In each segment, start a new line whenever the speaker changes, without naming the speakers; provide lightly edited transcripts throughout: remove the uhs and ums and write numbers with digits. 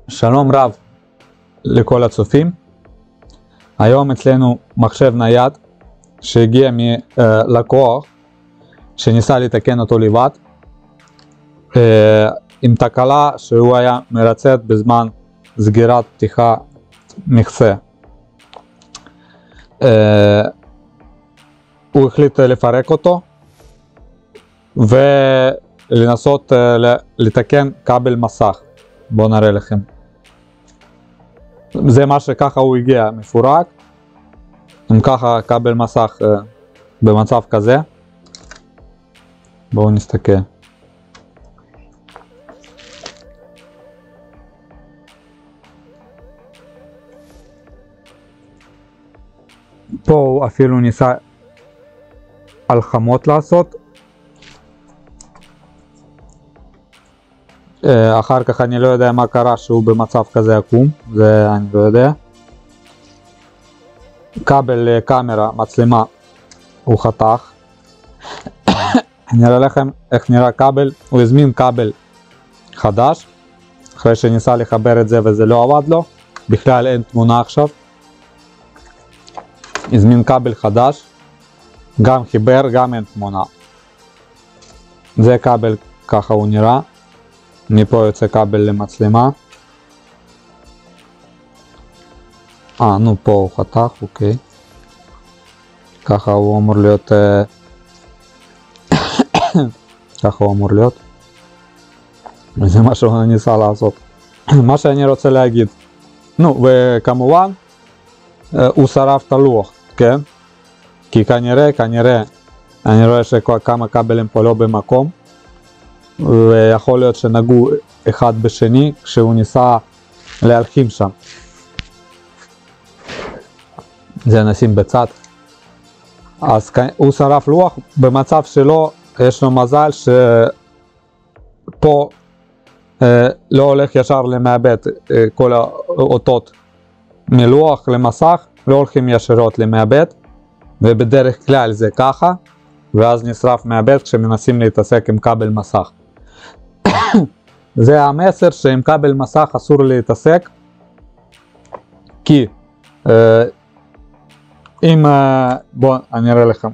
שלום רב לכל הצופים. היום אצלנו מחשב נייד שהגיע מלקוח שניסה לתקן אותו לבד עם תקלה שהוא היה מרצת בזמן סגירת פתיחה מכסה. הוא החליט לפרק אותו ולנסות לתקן כבל מסך. בואו נראה לכם. זה מה שככה הוא הגיע מפורק, עם ככה כבל מסך במצב כזה. בואו נסתכל. פה הוא אפילו ניסה הלחמות לעשות. אחר כך אני לא יודע מה קרה שהוא במצב כזה עקום, זה אני לא יודע. כבל קאמרה, מצלמה, הוא חתך. אני אראה לכם איך נראה כבל. הוא הזמין כבל חדש אחרי שניסה לחבר את זה וזה לא עבד לו, בכלל אין תמונה עכשיו. הזמין כבל חדש, גם חיבר, גם אין תמונה. זה כבל, ככה הוא נראה. מפה יוצא כבל למצלמה. נו פה הוא חתך, אוקיי. ככה הוא אמור להיות. ככה הוא אמור להיות. זה מה שהוא ניסה לעשות. מה שאני רוצה להגיד. וכמובן הוא שרף את הלוח, כן? כי כנראה אני רואה שכמה כבלים פה לא במקום. ויכול להיות שנגעו אחד בשני כשהוא ניסה להלחים שם. זה נשים בצד. אז הוא שרף לוח במצב שלו, יש לו מזל שפה לא הולך ישר למעבד. כל האותות מלוח למסך לא הולכים ישירות למעבד, ובדרך כלל זה ככה, ואז נשרף מעבד כשמנסים להתעסק עם כבל מסך. זה המסר שעם כבל מסך אסור להתעסק, כי אם בואו אני אראה לכם,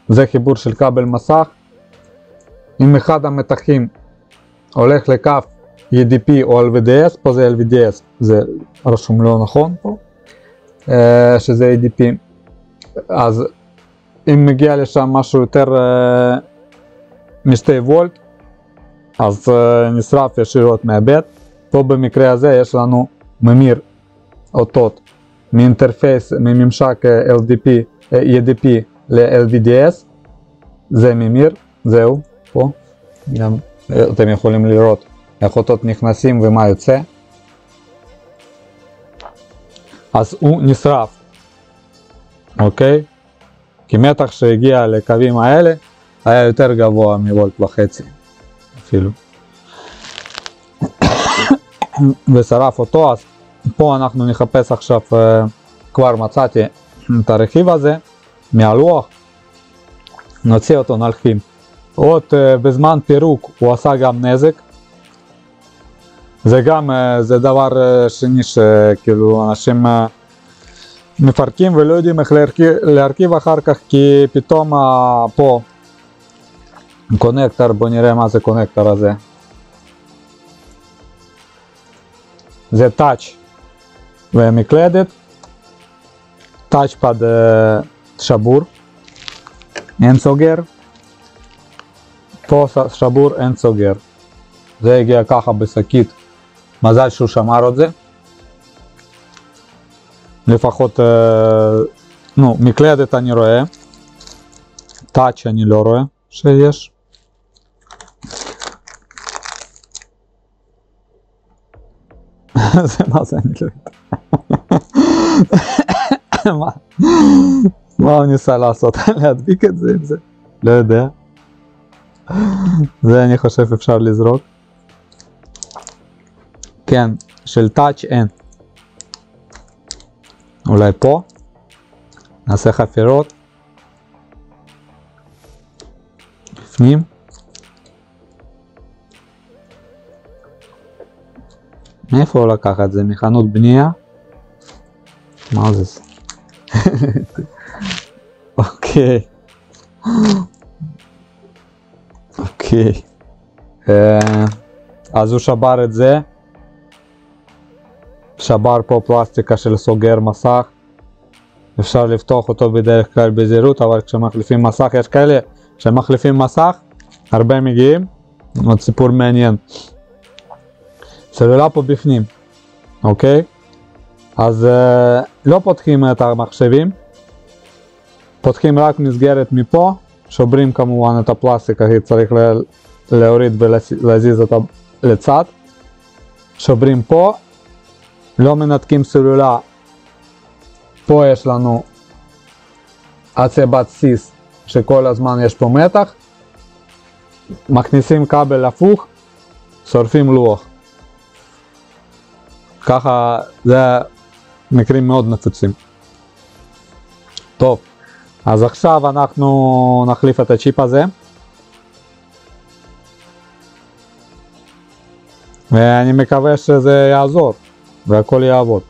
זה חיבור של כבל מסך. אם אחד המתחים הולך לקו EDP או LVDS, פה זה LVDS, זה רשום לא נכון פה, שזה EDP, אז אם מגיע לשם משהו יותר מ2 וולט, אז נשרף ישירות מעבד. פה במקרה הזה יש לנו ממיר אותות מאינטרפייס, מממשק EDP ל-LVDS. זה ממיר, זהו, פה. גם אתם יכולים לראות איך אותות נכנסים ומה יוצא. אז הוא נשרף, אוקיי? כי מתח שהגיע לקווים האלה היה יותר גבוה מוולט וחצי אפילו. ושרף אותו. אז פה אנחנו נחפש עכשיו, כבר מצאתי את הרכיב הזה מהלוח, נוציא אותו, נלחים. עוד בזמן פירוק הוא עשה גם נזק. זה גם זה דבר שני שכאילו אנשים מפרקים ולא יודעים איך להרכיב אחר כך, כי פתאום פה קונקטור, בוא נראה מה זה קונקטור הזה. זה טאץ' ומקלדת, טאצ'פד שבור, אין סוגר, פה שבור, אין סוגר. זה הגיע ככה בשקית, מזל שהוא שמר את זה. לפחות, מקלדת אני רואה, טאץ' אני לא רואה שיש. זה מה זה, אני לא יודע. מה הוא ניסה לעשות? להדביק את זה עם זה? לא יודע. זה אני חושב אפשר לזרוק. כן, של טאץ' אין. אולי פה. נעשה חפירות. בפנים. מאיפה הוא לקח את זה? מחנות בנייה? מה זה? אוקיי. אוקיי. אז הוא שבר את זה. שבר פה פלסטיקה של סוגר מסך. אפשר לפתוח אותו בדרך כלל בזהירות, אבל כשמחליפים מסך, יש כאלה שמחליפים מסך, הרבה מגיעים. עוד סיפור מעניין. סלולה פה בפנים, אוקיי? אז לא פותחים את המחשבים, פותחים רק מסגרת מפה, שוברים כמובן את הפלסטיקה, כי צריך להוריד ולהזיז אותה לצד, שוברים פה, לא מנתקים סלולה, פה יש לנו עצבת סיס שכל הזמן יש פה מתח, מכניסים כבל הפוך, שורפים לוח. ככה זה מקרים מאוד נפוצים. טוב, אז עכשיו אנחנו נחליף את הצ'יפ הזה. ואני מקווה שזה יעזור והכל יעבוד.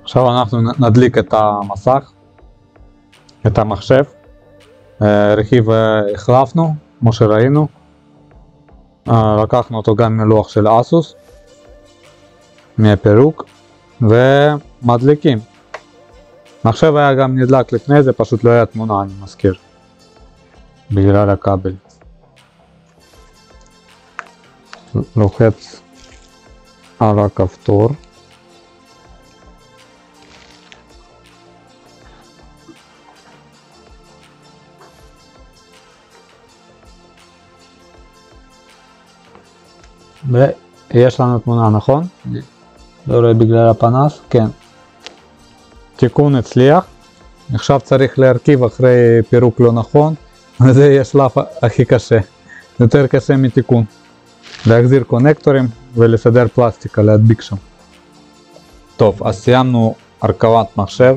עכשיו אנחנו נדליק את המסך, את המחשב. רכיב החלפנו, כמו שראינו, לקחנו אותו גם מלוח של אסוס, מהפירוק, ומדליקים. מחשב היה גם נדלק לפני זה, פשוט לא היה תמונה, אני מזכיר, בגלל הכבל. לוחץ על הכפתור, ויש לנו תמונה, נכון? לא רואה בגלל הפנס? כן. תיקון הצליח. עכשיו צריך להרכיב אחרי פירוק לא נכון, וזה יהיה השלב הכי קשה. יותר קשה מתיקון. להחזיר קונקטורים ולסדר פלסטיקה, להדביק שם. טוב, אז סיימנו הרכבת מחשב.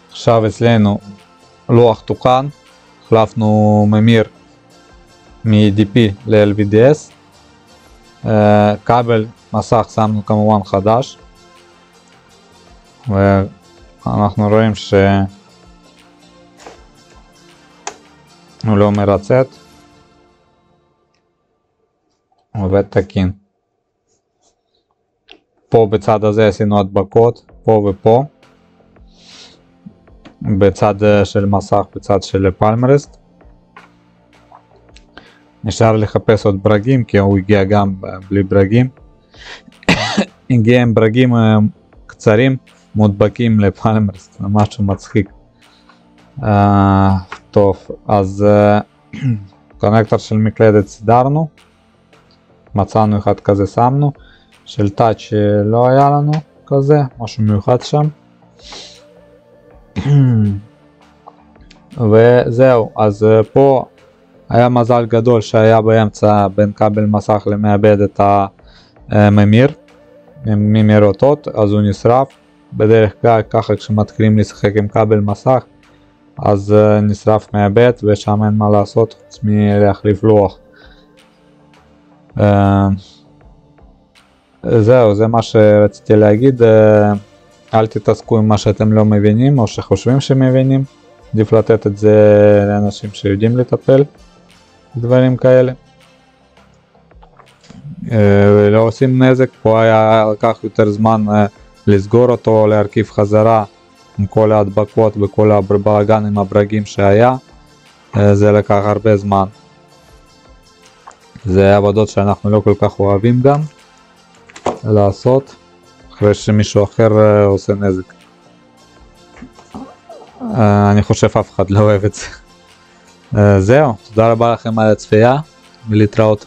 עכשיו אצלנו לוח תוקן. החלפנו ממיר מ-DP ל-LVDS. כבל מסך שמנו כמובן חדש, ואנחנו רואים שהוא לא מרצת, עובד תקין. פה בצד הזה עשינו הדבקות, פה ופה, בצד של מסך, בצד של פלמרסט. נשאר לחפש עוד ברגים, כי הוא הגיע גם בלי ברגים. הגיע עם ברגים קצרים מודבקים לפלמרסט, משהו מצחיק. טוב, אז קונקטור של מקלדת סידרנו, מצאנו אחד כזה, שמנו. של טאץ' לא היה לנו כזה, משהו מיוחד שם. וזהו, אז פה היה מזל גדול שהיה באמצע בין כבל מסך למעבד את ממיר אותות, אז הוא נשרף. בדרך כלל ככה כשמתחילים לשחק עם כבל מסך, אז נשרף מעבד ושם אין מה לעשות חוץ מלהחליף לוח. זהו, זה מה שרציתי להגיד. אל תתעסקו עם מה שאתם לא מבינים או שחושבים שמבינים. עדיף לתת את זה לאנשים שיודעים לטפל דברים כאלה. לא עושים נזק. פה היה לקח יותר זמן לסגור אותו, להרכיב חזרה עם כל ההדבקות וכל הבלגן עם הברגים שהיה. זה לקח הרבה זמן. זה עבודות שאנחנו לא כל כך אוהבים גם לעשות אחרי שמישהו אחר עושה נזק. אני חושב אף אחד לא אוהב את זה. זהו, תודה רבה לכם על הצפייה ולהתראות.